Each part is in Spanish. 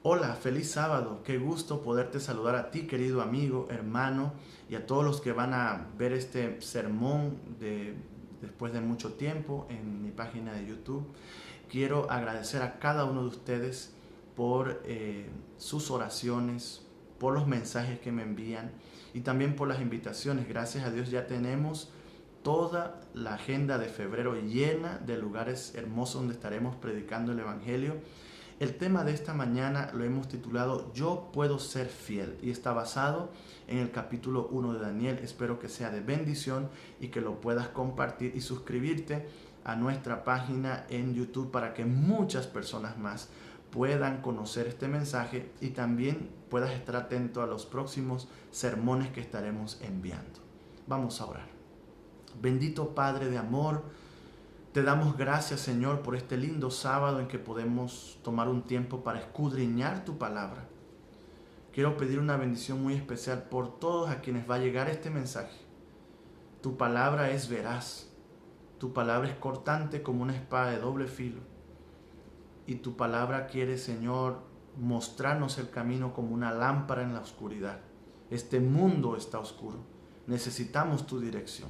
Hola, feliz sábado. Qué gusto poderte saludar a ti, querido amigo, hermano, y a todos los que van a ver este sermón después de mucho tiempo en mi página de YouTube. Quiero agradecer a cada uno de ustedes por sus oraciones, por los mensajes que me envían y también por las invitaciones. Gracias a Dios ya tenemos toda la agenda de febrero llena de lugares hermosos donde estaremos predicando el Evangelio. El tema de esta mañana lo hemos titulado Yo puedo ser fiel y está basado en el capítulo 1 de Daniel. Espero que sea de bendición y que lo puedas compartir y suscribirte a nuestra página en YouTube para que muchas personas más puedan conocer este mensaje y también puedas estar atento a los próximos sermones que estaremos enviando. Vamos a orar. Bendito Padre de amor, te damos gracias, Señor, por este lindo sábado en que podemos tomar un tiempo para escudriñar tu palabra. Quiero pedir una bendición muy especial por todos a quienes va a llegar este mensaje. Tu palabra es veraz, tu palabra es cortante como una espada de doble filo. Y tu palabra quiere, Señor, mostrarnos el camino como una lámpara en la oscuridad. Este mundo está oscuro. Necesitamos tu dirección.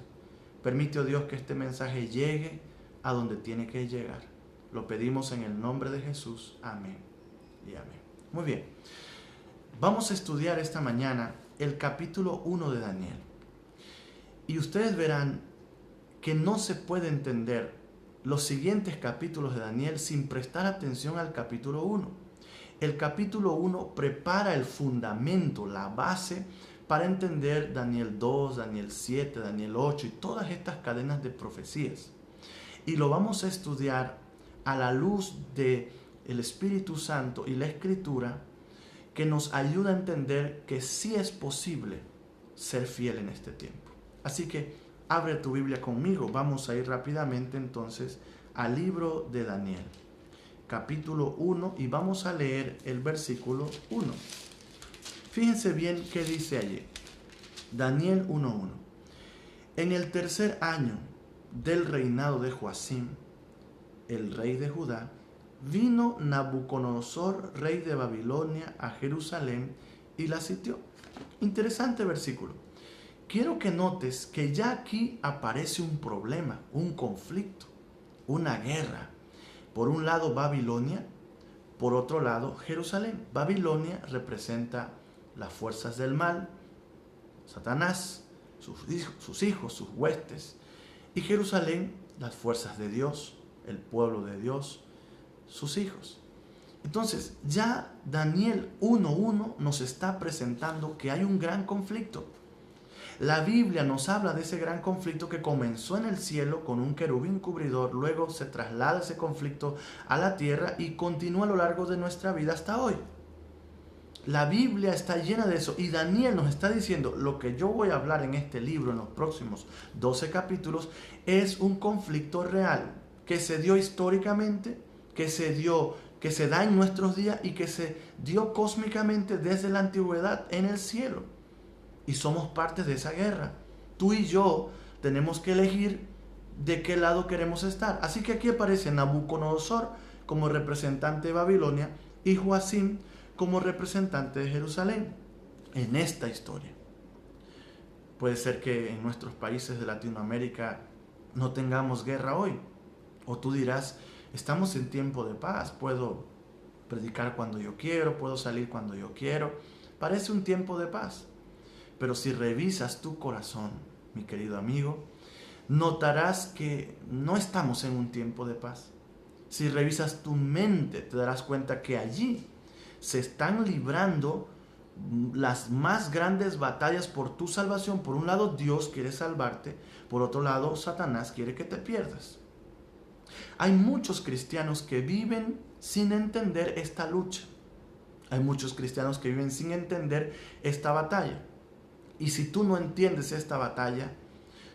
Permite, oh Dios, que este mensaje llegue a donde tiene que llegar. Lo pedimos en el nombre de Jesús. Amén y amén. Muy bien. Vamos a estudiar esta mañana el capítulo 1 de Daniel. Y ustedes verán que no se puede entender los siguientes capítulos de Daniel sin prestar atención al capítulo 1. El capítulo 1 prepara el fundamento, la base para entender Daniel 2, Daniel 7, Daniel 8 y todas estas cadenas de profecías. Y lo vamos a estudiar a la luz del Espíritu Santo y la Escritura, que nos ayuda a entender que sí es posible ser fiel en este tiempo. Así que abre tu Biblia conmigo. Vamos a ir rápidamente entonces al libro de Daniel, capítulo 1, y vamos a leer el versículo 1. Fíjense bien qué dice allí. Daniel 1:1. En el tercer año del reinado de Joacim, el rey de Judá, vino Nabucodonosor, rey de Babilonia, a Jerusalén y la sitió. Interesante versículo. Quiero que notes que ya aquí aparece un problema, un conflicto, una guerra. Por un lado Babilonia, por otro lado Jerusalén. Babilonia representa las fuerzas del mal, Satanás, sus hijos, sus huestes. Y Jerusalén, las fuerzas de Dios, el pueblo de Dios, sus hijos. Entonces, ya Daniel 1:1 nos está presentando que hay un gran conflicto. La Biblia nos habla de ese gran conflicto que comenzó en el cielo con un querubín cubridor, luego se traslada ese conflicto a la tierra y continúa a lo largo de nuestra vida hasta hoy. La Biblia está llena de eso y Daniel nos está diciendo lo que yo voy a hablar en este libro en los próximos 12 capítulos es un conflicto real que se dio históricamente, que se da en nuestros días y que se dio cósmicamente desde la antigüedad en el cielo. Y somos parte de esa guerra. Tú y yo tenemos que elegir de qué lado queremos estar. Así que aquí aparece Nabucodonosor como representante de Babilonia y Joacim como representante de Jerusalén en esta historia. Puede ser que en nuestros países de Latinoamérica no tengamos guerra hoy. O tú dirás, estamos en tiempo de paz, puedo predicar cuando yo quiero, puedo salir cuando yo quiero. Parece un tiempo de paz. Pero si revisas tu corazón, mi querido amigo, notarás que no estamos en un tiempo de paz. Si revisas tu mente, te darás cuenta que allí se están librando las más grandes batallas por tu salvación. Por un lado, Dios quiere salvarte. Por otro lado, Satanás quiere que te pierdas. Hay muchos cristianos que viven sin entender esta lucha. Hay muchos cristianos que viven sin entender esta batalla. Y si tú no entiendes esta batalla,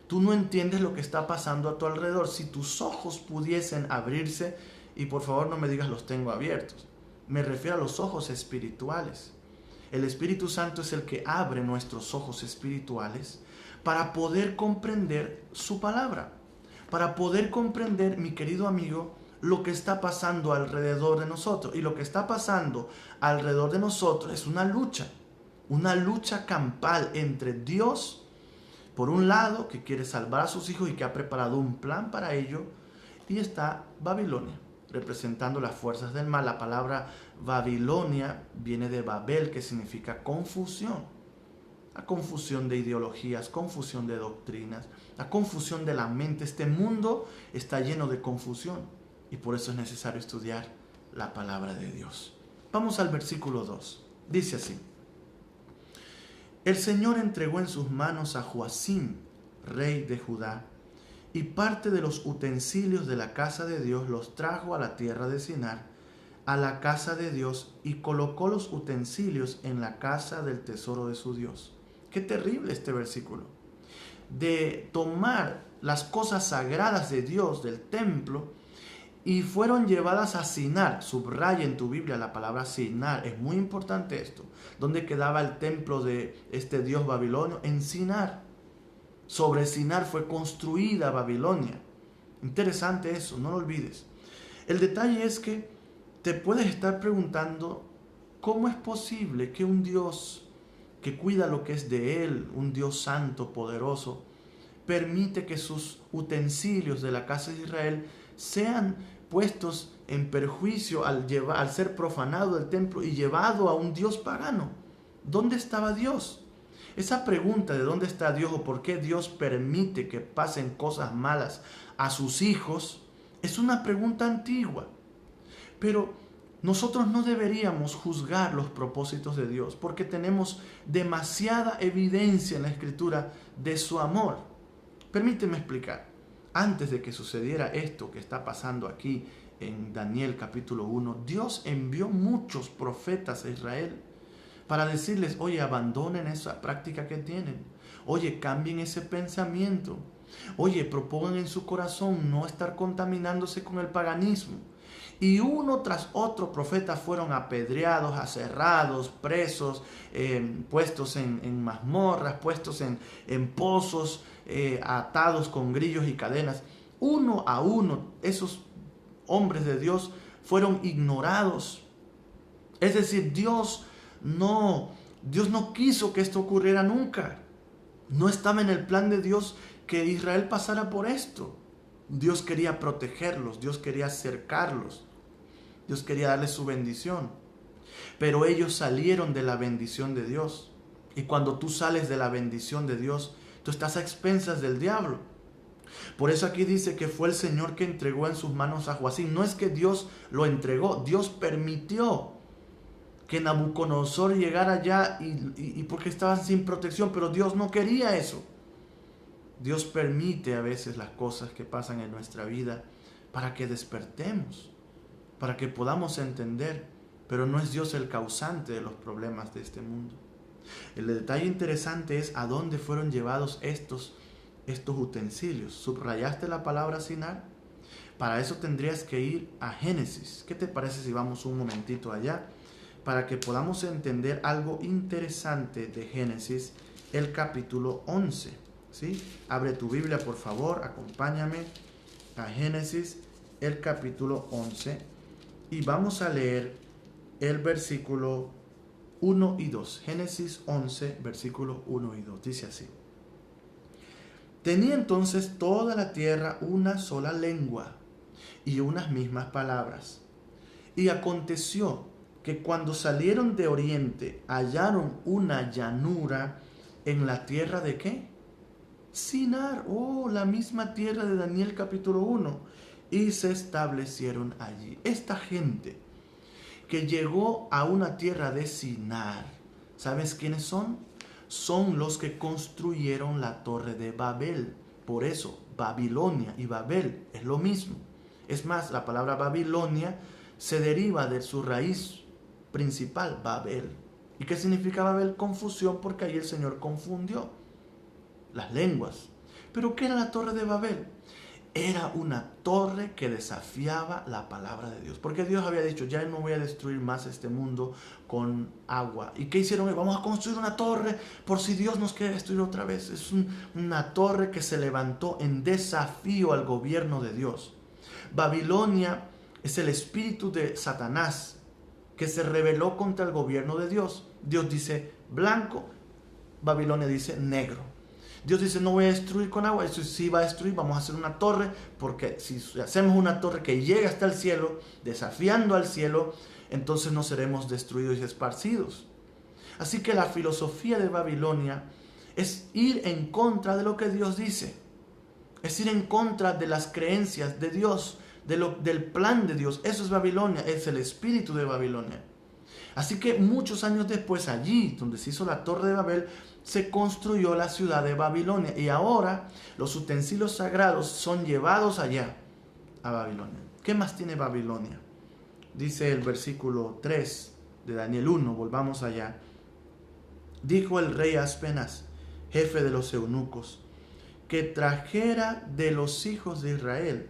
tú no entiendes lo que está pasando a tu alrededor. Si tus ojos pudiesen abrirse, y por favor no me digas los tengo abiertos, me refiero a los ojos espirituales. El Espíritu Santo es el que abre nuestros ojos espirituales para poder comprender su palabra, para poder comprender, mi querido amigo, lo que está pasando alrededor de nosotros. Y lo que está pasando alrededor de nosotros es una lucha campal entre Dios, por un lado, que quiere salvar a sus hijos y que ha preparado un plan para ello, y está Babilonia, representando las fuerzas del mal. La palabra Babilonia viene de Babel, que significa confusión. La confusión de ideologías, confusión de doctrinas, la confusión de la mente. Este mundo está lleno de confusión y por eso es necesario estudiar la palabra de Dios. Vamos al versículo 2. Dice así: el Señor entregó en sus manos a Joacim, rey de Judá, y parte de los utensilios de la casa de Dios los trajo a la tierra de Sinar, a la casa de Dios, y colocó los utensilios en la casa del tesoro de su Dios. Qué terrible este versículo. De tomar las cosas sagradas de Dios, del templo, y fueron llevadas a Sinar. Subraya en tu Biblia la palabra Sinar, es muy importante esto. ¿Dónde quedaba el templo de este Dios babilonio? En Sinar. Sobre Sinar fue construida Babilonia. Interesante eso, no lo olvides. El detalle es que te puedes estar preguntando, ¿cómo es posible que un Dios que cuida lo que es de Él, un Dios santo, poderoso, permite que sus utensilios de la casa de Israel sean puestos en perjuicio al ser profanado el templo y llevado a un Dios pagano? ¿Dónde estaba Dios? Esa pregunta de dónde está Dios o por qué Dios permite que pasen cosas malas a sus hijos es una pregunta antigua. Pero nosotros no deberíamos juzgar los propósitos de Dios porque tenemos demasiada evidencia en la Escritura de su amor. Permíteme explicar. Antes de que sucediera esto que está pasando aquí en Daniel capítulo 1, Dios envió muchos profetas a Israel para decirles, oye, abandonen esa práctica que tienen. Oye, cambien ese pensamiento. Oye, propongan en su corazón no estar contaminándose con el paganismo. Y uno tras otro profeta fueron apedreados, aserrados, presos, puestos en mazmorras, puestos en pozos, atados con grillos y cadenas. Uno a uno, esos hombres de Dios fueron ignorados. Es decir, Dios no quiso que esto ocurriera nunca. No estaba en el plan de Dios que Israel pasara por esto. Dios quería protegerlos, Dios quería acercarlos, Dios quería darles su bendición. Pero ellos salieron de la bendición de Dios. Y cuando tú sales de la bendición de Dios, tú estás a expensas del diablo. Por eso aquí dice que fue el Señor que entregó en sus manos a Joacim. No es que Dios lo entregó, Dios permitió que Nabucodonosor llegara allá y porque estaban sin protección, pero Dios no quería eso. Dios permite a veces las cosas que pasan en nuestra vida para que despertemos, para que podamos entender, pero no es Dios el causante de los problemas de este mundo. El detalle interesante es a dónde fueron llevados estos utensilios. ¿Subrayaste la palabra Sinar? Para eso tendrías que ir a Génesis. ¿Qué te parece si vamos un momentito allá? Para que podamos entender algo interesante de Génesis, el capítulo 11. ¿Sí? Abre tu Biblia, por favor, acompáñame a Génesis, el capítulo 11, y vamos a leer el versículo 1 y 2. Génesis 11, versículo 1 y 2. Dice así: tenía entonces toda la tierra una sola lengua y unas mismas palabras. Y aconteció que cuando salieron de oriente hallaron una llanura en la tierra de ¿qué? Sinar, la misma tierra de Daniel capítulo 1, y se establecieron allí. Esta gente que llegó a una tierra de Sinar, ¿sabes quiénes son? Son los que construyeron la torre de Babel. Por eso, Babilonia y Babel es lo mismo. Es más, la palabra Babilonia se deriva de su raíz principal, Babel. ¿Y qué significa Babel? Confusión, porque ahí el Señor confundió las lenguas. ¿Pero qué era la torre de Babel? Era una torre que desafiaba la palabra de Dios. Porque Dios había dicho, ya no voy a destruir más este mundo con agua. ¿Y qué hicieron? Vamos a construir una torre por si Dios nos quiere destruir otra vez. Es una torre que se levantó en desafío al gobierno de Dios. Babilonia Es el espíritu de Satanás que se rebeló contra el gobierno de Dios. Dios dice blanco, Babilonia dice negro. Dios dice, no voy a destruir con agua. Eso sí va a destruir, vamos a hacer una torre, porque si hacemos una torre que llegue hasta el cielo, desafiando al cielo, entonces no seremos destruidos y esparcidos. Así que la filosofía de Babilonia es ir en contra de lo que Dios dice. Es ir en contra de las creencias de Dios, del plan de Dios. Eso es Babilonia, es el espíritu de Babilonia. Así que muchos años después, allí donde se hizo la Torre de Babel, se construyó la ciudad de Babilonia. Y ahora los utensilios sagrados son llevados allá, a Babilonia. ¿Qué más tiene Babilonia? Dice el versículo 3 de Daniel 1, volvamos allá. Dijo el rey Aspenaz, jefe de los eunucos, que trajera de los hijos de Israel,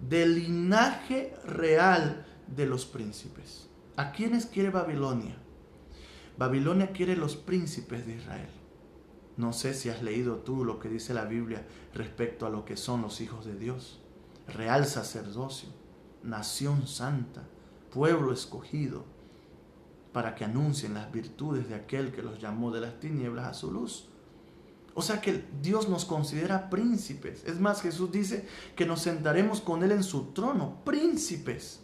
del linaje real de los príncipes. ¿A quiénes quiere Babilonia? Babilonia quiere los príncipes de Israel. No sé si has leído tú lo que dice la Biblia respecto a lo que son los hijos de Dios. Real sacerdocio, nación santa, pueblo escogido, para que anuncien las virtudes de aquel que los llamó de las tinieblas a su luz. O sea que Dios nos considera príncipes. Es más, Jesús dice que nos sentaremos con Él en su trono, príncipes.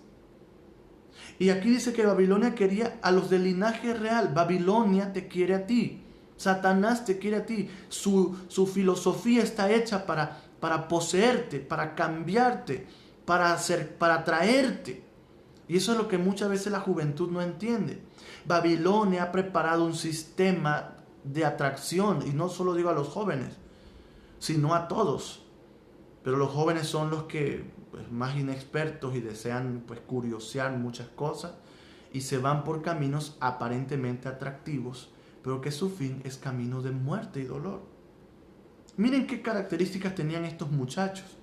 Y aquí dice que Babilonia quería a los del linaje real. Babilonia te quiere a ti. Satanás te quiere a ti. Su filosofía está hecha para poseerte, para cambiarte, para atraerte. Y eso es lo que muchas veces la juventud no entiende. Babilonia ha preparado un sistema de atracción, y no solo digo a los jóvenes, sino a todos. Pero los jóvenes son los que más inexpertos y desean curiosear muchas cosas y se van por caminos aparentemente atractivos, pero que su fin es camino de muerte y dolor. Miren qué características tenían estos muchachos.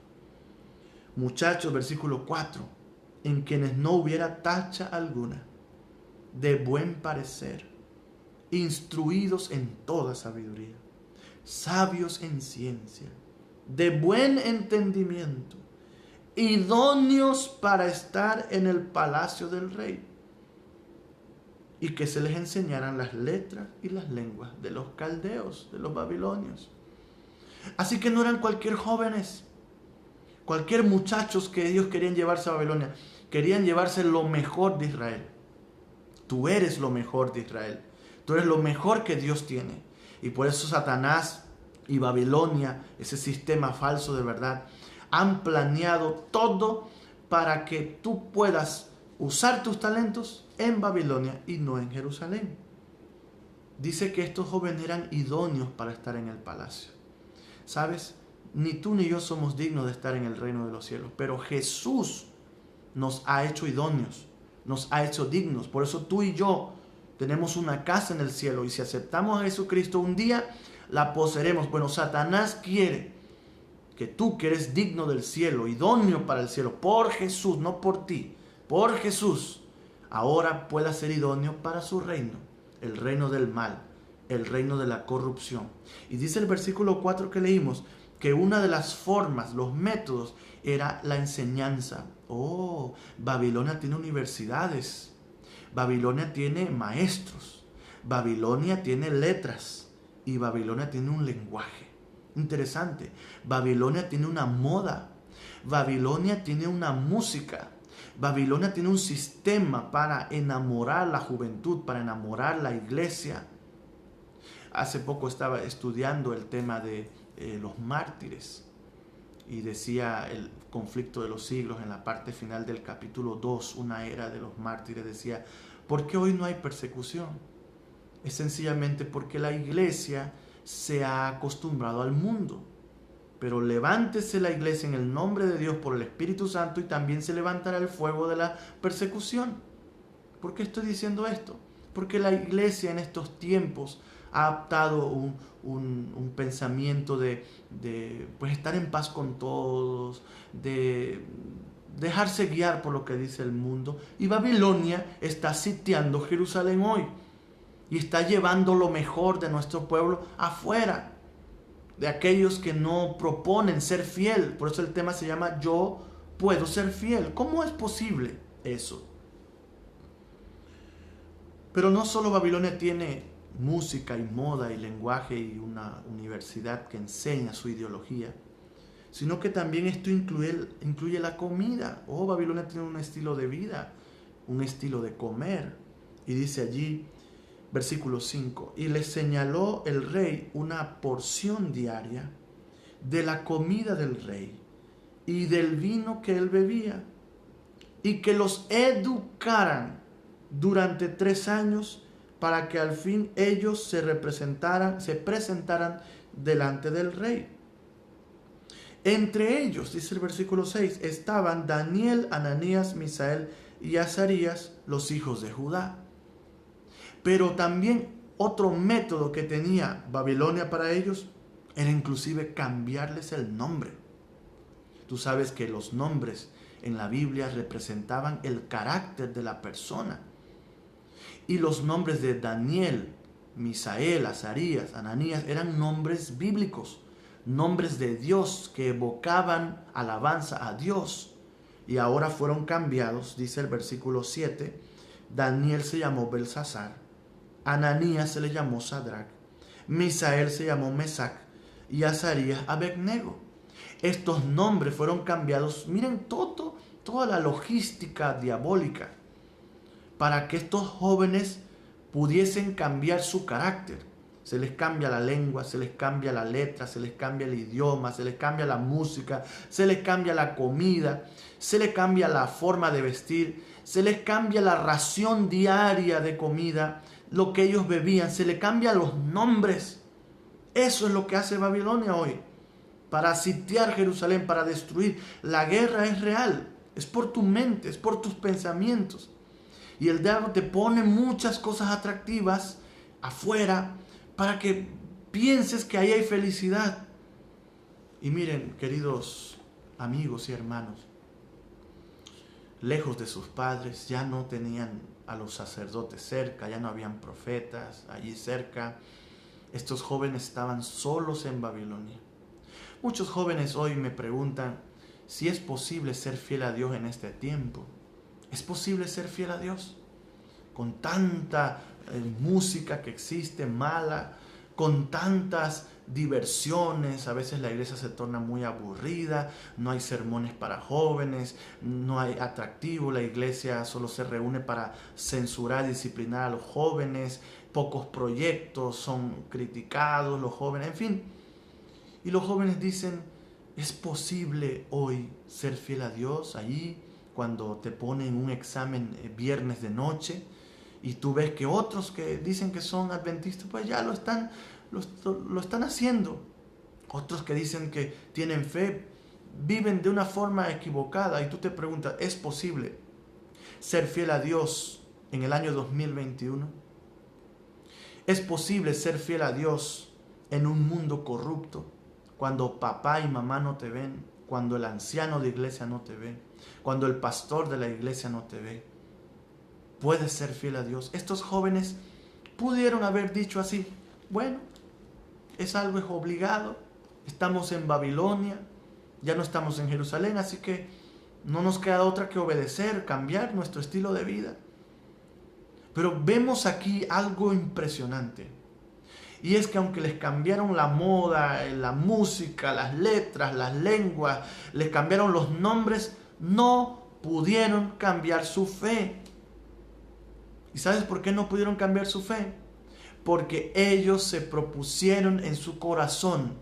Muchachos, versículo 4, en quienes no hubiera tacha alguna, de buen parecer, instruidos en toda sabiduría, sabios en ciencia, de buen entendimiento, idóneos para estar en el palacio del rey, y que se les enseñaran las letras y las lenguas de los caldeos, de los babilonios. Así que no eran cualquier jóvenes, cualquier muchachos que ellos querían llevarse a Babilonia. Querían llevarse lo mejor de Israel. Tú eres lo mejor de Israel. Tú eres lo mejor que Dios tiene. Y por eso Satanás y Babilonia, ese sistema falso de verdad, han planeado todo para que tú puedas usar tus talentos en Babilonia y no en Jerusalén. Dice que estos jóvenes eran idóneos para estar en el palacio. ¿Sabes? Ni tú ni yo somos dignos de estar en el reino de los cielos, pero Jesús nos ha hecho idóneos, nos ha hecho dignos. Por eso tú y yo tenemos una casa en el cielo, y si aceptamos a Jesucristo un día la poseeremos. Bueno, Satanás quiere que tú, que eres digno del cielo, idóneo para el cielo, por Jesús, no por ti, por Jesús, ahora pueda ser idóneo para su reino, el reino del mal, el reino de la corrupción. Y dice el versículo 4 que leímos, que una de las formas, los métodos, era la enseñanza. Oh, Babilonia tiene universidades, Babilonia tiene maestros, Babilonia tiene letras, y Babilonia tiene un lenguaje. Interesante. Babilonia tiene una moda, Babilonia tiene una música, Babilonia tiene un sistema para enamorar la juventud, para enamorar la iglesia. Hace poco estaba estudiando el tema de los mártires, y decía el conflicto de los siglos en la parte final del capítulo 2, una era de los mártires. Decía, ¿por qué hoy no hay persecución? Es sencillamente porque la iglesia se ha acostumbrado al mundo. Pero levántese la iglesia en el nombre de Dios por el Espíritu Santo, y también se levantará el fuego de la persecución. ¿Por qué estoy diciendo esto? Porque la iglesia en estos tiempos ha adoptado un pensamiento de estar en paz con todos, de dejarse guiar por lo que dice el mundo. Y Babilonia está sitiando Jerusalén hoy, y está llevando lo mejor de nuestro pueblo afuera, de aquellos que no proponen ser fiel. Por eso el tema se llama Yo puedo ser fiel. ¿Cómo es posible eso? Pero no solo Babilonia tiene música y moda y lenguaje y una universidad que enseña su ideología, sino que también esto incluye la comida. Babilonia tiene un estilo de vida, un estilo de comer. Y dice allí, versículo 5, y le señaló el rey una porción diaria de la comida del rey y del vino que él bebía, y que los educaran durante 3 años para que al fin ellos se presentaran delante del rey. Entre ellos, dice el versículo 6, estaban Daniel, Ananías, Misael y Azarías, los hijos de Judá. Pero también otro método que tenía Babilonia para ellos era inclusive cambiarles el nombre. Tú sabes que los nombres en la Biblia representaban el carácter de la persona. Y los nombres de Daniel, Misael, Azarías, Ananías eran nombres bíblicos, nombres de Dios que evocaban alabanza a Dios. Y ahora fueron cambiados, dice el versículo 7, Daniel se llamó Belsasar, Ananías se le llamó Sadrach, Misael se llamó Mesac y Azarías Abednego. Estos nombres fueron cambiados. Miren toda la logística diabólica para que estos jóvenes pudiesen cambiar su carácter. Se les cambia la lengua, se les cambia la letra, se les cambia el idioma, se les cambia la música, se les cambia la comida, se les cambia la forma de vestir, se les cambia la ración diaria de comida, lo que ellos bebían, se les cambia los nombres. Eso es lo que hace Babilonia hoy, para sitiar Jerusalén, para destruir. La guerra es real, es por tu mente, es por tus pensamientos. Y el diablo te pone muchas cosas atractivas afuera para que pienses que ahí hay felicidad. Y miren, queridos amigos y hermanos, lejos de sus padres, ya no tenían a los sacerdotes cerca, ya no habían profetas allí cerca. Estos jóvenes estaban solos en Babilonia. Muchos jóvenes hoy me preguntan si es posible ser fiel a Dios en este tiempo. ¿Es posible ser fiel a Dios? Con tanta música que existe mala, con tantas diversiones, a veces la iglesia se torna muy aburrida, no hay sermones para jóvenes, no hay atractivo, la iglesia solo se reúne para censurar y disciplinar a los jóvenes, pocos proyectos son criticados, los jóvenes, en fin. Y los jóvenes dicen, ¿es posible hoy ser fiel a Dios allí cuando te ponen un examen viernes de noche y tú ves que otros que dicen que son adventistas pues ya lo están haciendo? Otros que dicen que tienen fe viven de una forma equivocada y tú te preguntas, ¿es posible ser fiel a Dios en el año 2021? ¿Es posible ser fiel a Dios en un mundo corrupto, cuando papá y mamá no te ven, cuando el anciano de iglesia no te ve, cuando el pastor de la iglesia no te ve? ¿Puedes ser fiel a Dios? Estos jóvenes pudieron haber dicho así, bueno, es algo obligado, estamos en Babilonia, ya no estamos en Jerusalén, así que no nos queda otra que obedecer, cambiar nuestro estilo de vida. Pero vemos aquí algo impresionante. Y es que aunque les cambiaron la moda, la música, las letras, las lenguas, les cambiaron los nombres, no pudieron cambiar su fe. ¿Y sabes por qué no pudieron cambiar su fe? Porque ellos se propusieron en su corazón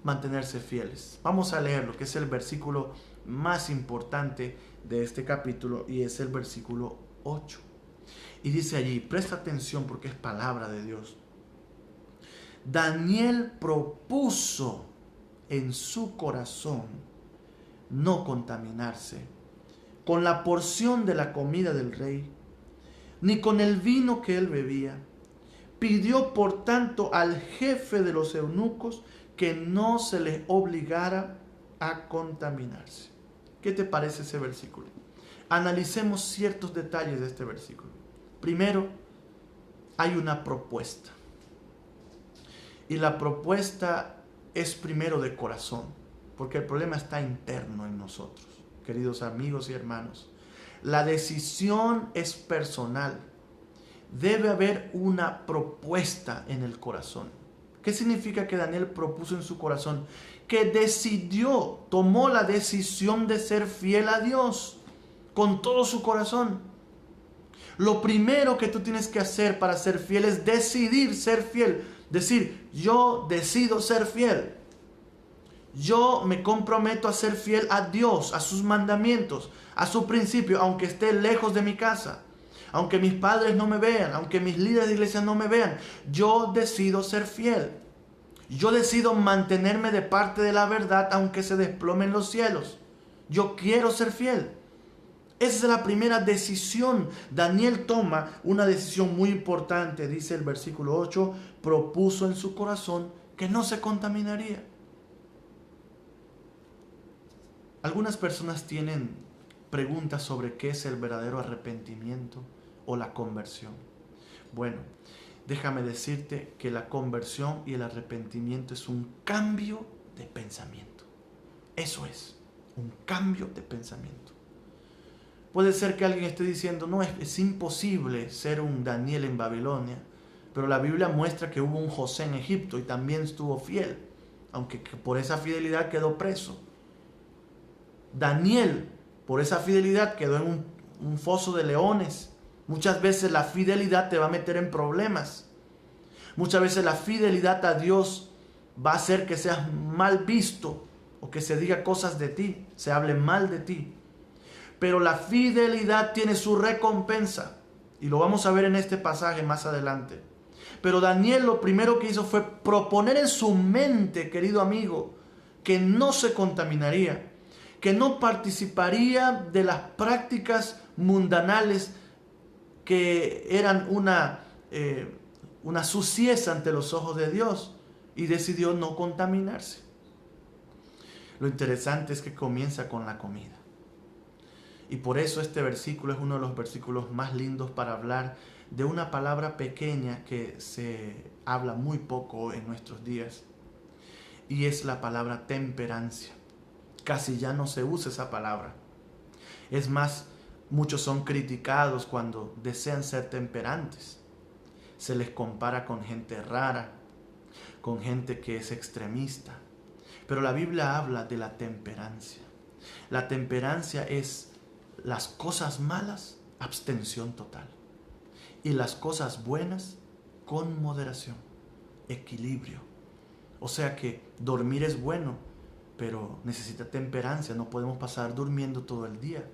mantenerse fieles. Vamos a leer lo que es el versículo más importante de este capítulo y es el versículo 8. Y dice allí, presta atención porque es palabra de Dios. Daniel propuso en su corazón no contaminarse con la porción de la comida del rey, ni con el vino que él bebía. Pidió por tanto al jefe de los eunucos que no se les obligara a contaminarse. ¿Qué te parece ese versículo? Analicemos ciertos detalles de este versículo. Primero, hay una propuesta. Y la propuesta es primero de corazón, porque el problema está interno en nosotros. queridos amigos y hermanos. La decisión es personal. Debe haber una propuesta en el corazón. ¿Qué significa que Daniel propuso en su corazón? Que decidió, tomó la decisión de ser fiel a Dios con todo su corazón. Lo primero que tú tienes que hacer para ser fiel es decidir ser fiel. Decir, yo decido ser fiel. Yo me comprometo a ser fiel a Dios, a sus mandamientos, a su principio, aunque esté lejos de mi casa, aunque mis padres no me vean, aunque mis líderes de iglesia no me vean. Yo decido ser fiel. Yo decido mantenerme de parte de la verdad, aunque se desplomen los cielos. Yo quiero ser fiel. Esa es la primera decisión. Daniel toma una decisión muy importante. Dice el versículo 8, propuso en su corazón que no se contaminaría. Algunas personas tienen preguntas sobre qué es el verdadero arrepentimiento o la conversión. Bueno, déjame decirte que la conversión y el arrepentimiento es un cambio de pensamiento. Eso es, un cambio de pensamiento. Puede ser que alguien esté diciendo, no, es imposible ser un Daniel en Babilonia, pero la Biblia muestra que hubo un José en Egipto y también estuvo fiel, aunque por esa fidelidad quedó preso. Daniel, por esa fidelidad, quedó en un foso de leones. Muchas veces la fidelidad te va a meter en problemas. Muchas veces la fidelidad a Dios va a hacer que seas mal visto o que se diga cosas de ti, se hable mal de ti. Pero la fidelidad tiene su recompensa y lo vamos a ver en este pasaje más adelante. Pero Daniel lo primero que hizo fue proponer en su mente, querido amigo, que no se contaminaría, que no participaría de las prácticas mundanales que eran una suciedad ante los ojos de Dios, y decidió no contaminarse. Lo interesante es que comienza con la comida. Y por eso este versículo es uno de los versículos más lindos para hablar de una palabra pequeña que se habla muy poco en nuestros días. Y es la palabra temperancia. Casi ya no se usa esa palabra. Es más, muchos son criticados cuando desean ser temperantes. Se les compara con gente rara, con gente que es extremista. Pero la Biblia habla de la temperancia. La temperancia es las cosas malas, abstención total. Y las cosas buenas, con moderación, equilibrio. O sea que dormir es bueno, pero necesita temperancia. No podemos pasar durmiendo todo el día.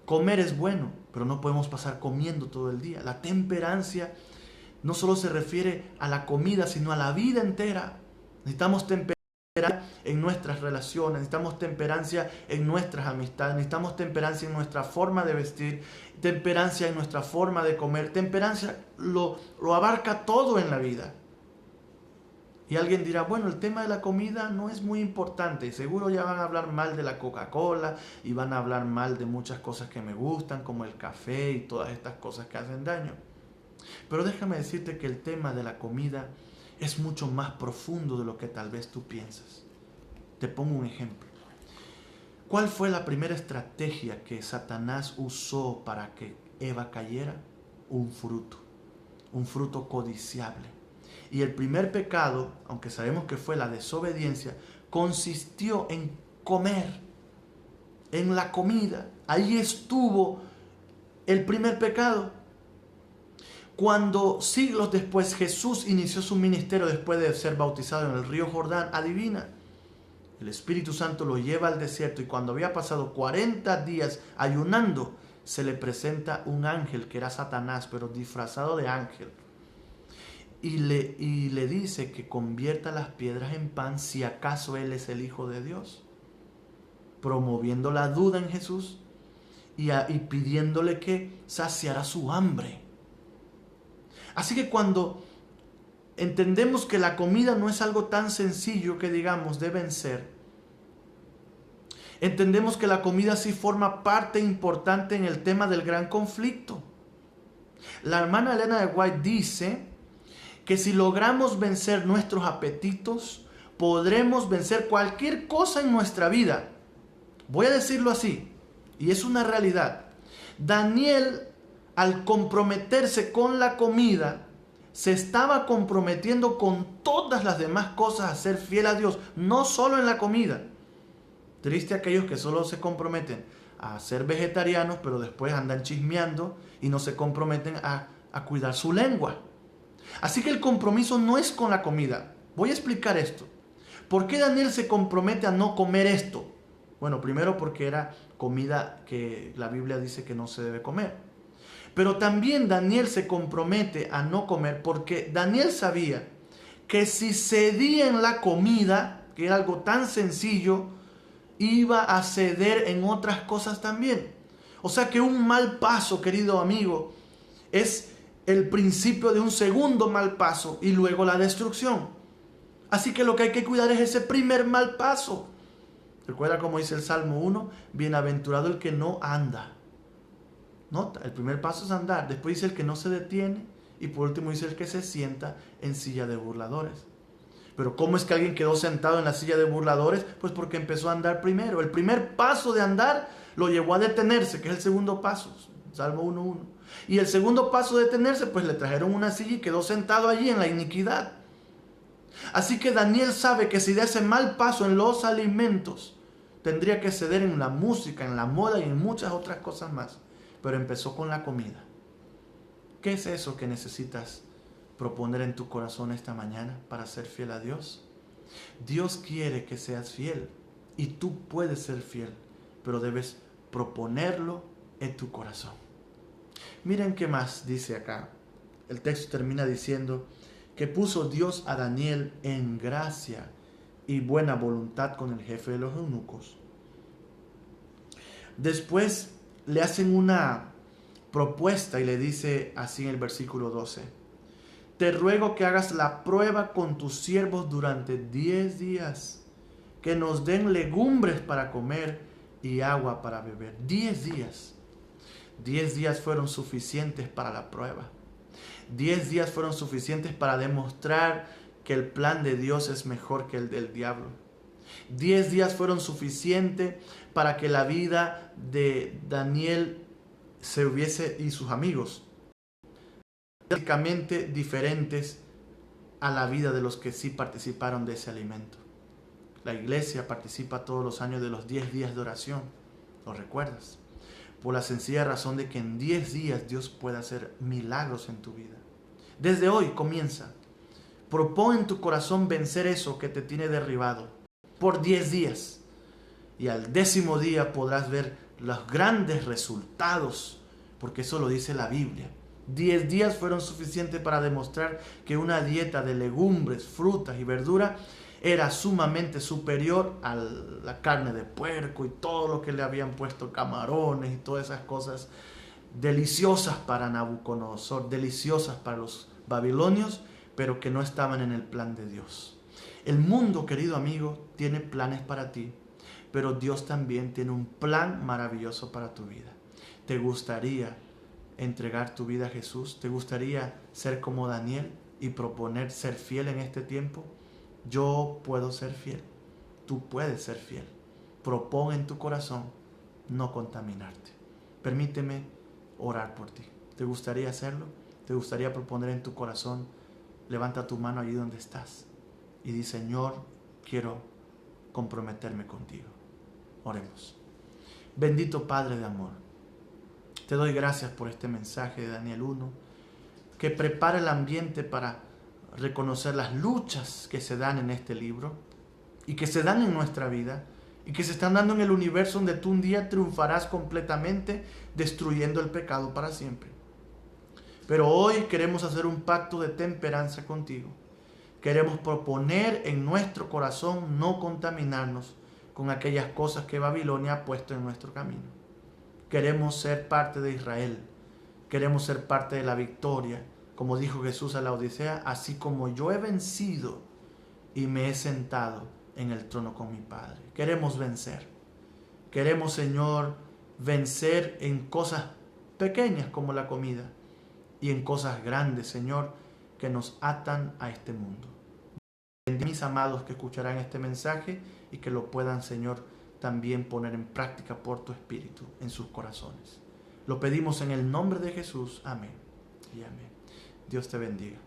Comer es bueno, pero no podemos pasar comiendo todo el día. La temperancia no solo se refiere a la comida, sino a la vida entera. Necesitamos temperancia en nuestras relaciones, necesitamos temperancia en nuestras amistades, necesitamos temperancia en nuestra forma de vestir, temperancia en nuestra forma de comer. Temperancia lo abarca todo en la vida. Y alguien dirá, bueno, el tema de la comida no es muy importante. Seguro ya van a hablar mal de la Coca-Cola y van a hablar mal de muchas cosas que me gustan, como el café y todas estas cosas que hacen daño. Pero déjame decirte que el tema de la comida es mucho más profundo de lo que tal vez tú piensas. Te pongo un ejemplo. ¿Cuál fue la primera estrategia que Satanás usó para que Eva cayera? Un fruto codiciable. Y el primer pecado, aunque sabemos que fue la desobediencia, consistió en comer, en la comida. Ahí estuvo el primer pecado. Cuando siglos después Jesús inició su ministerio después de ser bautizado en el río Jordán, adivina, el Espíritu Santo lo lleva al desierto y cuando había pasado 40 días ayunando, se le presenta un ángel que era Satanás, pero disfrazado de ángel. Y le dice que convierta las piedras en pan si acaso Él es el Hijo de Dios, promoviendo la duda en Jesús y pidiéndole que saciara su hambre. Así que cuando entendemos que la comida no es algo tan sencillo que digamos deben ser, entendemos que la comida sí forma parte importante en el tema del gran conflicto. La hermana Elena de White dice que si logramos vencer nuestros apetitos, podremos vencer cualquier cosa en nuestra vida. Voy a decirlo así, y es una realidad. Daniel, al comprometerse con la comida, se estaba comprometiendo con todas las demás cosas a ser fiel a Dios, no solo en la comida. Triste aquellos que solo se comprometen a ser vegetarianos, pero después andan chismeando y no se comprometen a cuidar su lengua. Así que el compromiso no es con la comida. Voy a explicar esto. ¿Por qué Daniel se compromete a no comer esto? Bueno, primero porque era comida que la Biblia dice que no se debe comer. Pero también Daniel se compromete a no comer porque Daniel sabía que si cedía en la comida, que era algo tan sencillo, iba a ceder en otras cosas también. O sea que un mal paso, querido amigo, es el principio de un segundo mal paso y luego la destrucción. Así que lo que hay que cuidar es ese primer mal paso. Recuerda como dice el Salmo 1, bienaventurado el que no anda. Nota, el primer paso es andar, después dice el que no se detiene y por último dice el que se sienta en silla de burladores. Pero ¿cómo es que alguien quedó sentado en la silla de burladores? Pues porque empezó a andar primero. El primer paso de andar lo llevó a detenerse, que es el segundo paso, Salmo 1:1. Y el segundo paso de detenerse, pues le trajeron una silla y quedó sentado allí en la iniquidad. Así que Daniel sabe que si de ese mal paso en los alimentos, tendría que ceder en la música, en la moda y en muchas otras cosas más. Pero empezó con la comida. ¿Qué es eso que necesitas proponer en tu corazón esta mañana para ser fiel a Dios? Dios quiere que seas fiel y tú puedes ser fiel, pero debes proponerlo en tu corazón. Miren qué más dice acá. El texto termina diciendo que puso Dios a Daniel en gracia y buena voluntad con el jefe de los eunucos. Después le hacen una propuesta y le dice así en el versículo 12: te ruego que hagas la prueba con tus siervos durante 10 días, que nos den legumbres para comer y agua para beber. 10 días. 10 días fueron suficientes para la prueba. 10 días fueron suficientes para demostrar que el plan de Dios es mejor que el del diablo. 10 días fueron suficientes para que la vida de Daniel y sus amigos básicamente diferentes a la vida de los que sí participaron de ese alimento. La iglesia participa todos los años de los 10 días de oración, ¿lo recuerdas? Por la sencilla razón de que en 10 días Dios puede hacer milagros en tu vida. Desde hoy comienza. Propón en tu corazón vencer eso que te tiene derribado por 10 días. Y al 10º día podrás ver los grandes resultados, porque eso lo dice la Biblia. 10 días fueron suficientes para demostrar que una dieta de legumbres, frutas y verduras era sumamente superior a la carne de puerco y todo lo que le habían puesto, camarones y todas esas cosas deliciosas para Nabucodonosor, deliciosas para los babilonios, pero que no estaban en el plan de Dios. El mundo, querido amigo, tiene planes para ti, pero Dios también tiene un plan maravilloso para tu vida. ¿Te gustaría entregar tu vida a Jesús? ¿Te gustaría ser como Daniel y proponer ser fiel en este tiempo? Yo puedo ser fiel. Tú puedes ser fiel. Propón en tu corazón no contaminarte. Permíteme orar por ti. ¿Te gustaría hacerlo? ¿Te gustaría proponer en tu corazón? Levanta tu mano allí donde estás y di: Señor, quiero comprometerme contigo. Oremos. Bendito Padre de amor, te doy gracias por este mensaje de Daniel 1, que prepara el ambiente para reconocer las luchas que se dan en este libro y que se dan en nuestra vida y que se están dando en el universo, donde tú un día triunfarás completamente destruyendo el pecado para siempre. Pero hoy queremos hacer un pacto de temperanza contigo. Queremos proponer en nuestro corazón no contaminarnos con aquellas cosas que Babilonia ha puesto en nuestro camino. Queremos ser parte de Israel. Queremos ser parte de la victoria. Como dijo Jesús a la Odisea: así como yo he vencido y me he sentado en el trono con mi Padre. Queremos vencer. Queremos, Señor, vencer en cosas pequeñas como la comida y en cosas grandes, Señor, que nos atan a este mundo. Bendiga a mis amados que escucharán este mensaje y que lo puedan, Señor, también poner en práctica por tu Espíritu en sus corazones. Lo pedimos en el nombre de Jesús. Amén y amén. Dios te bendiga.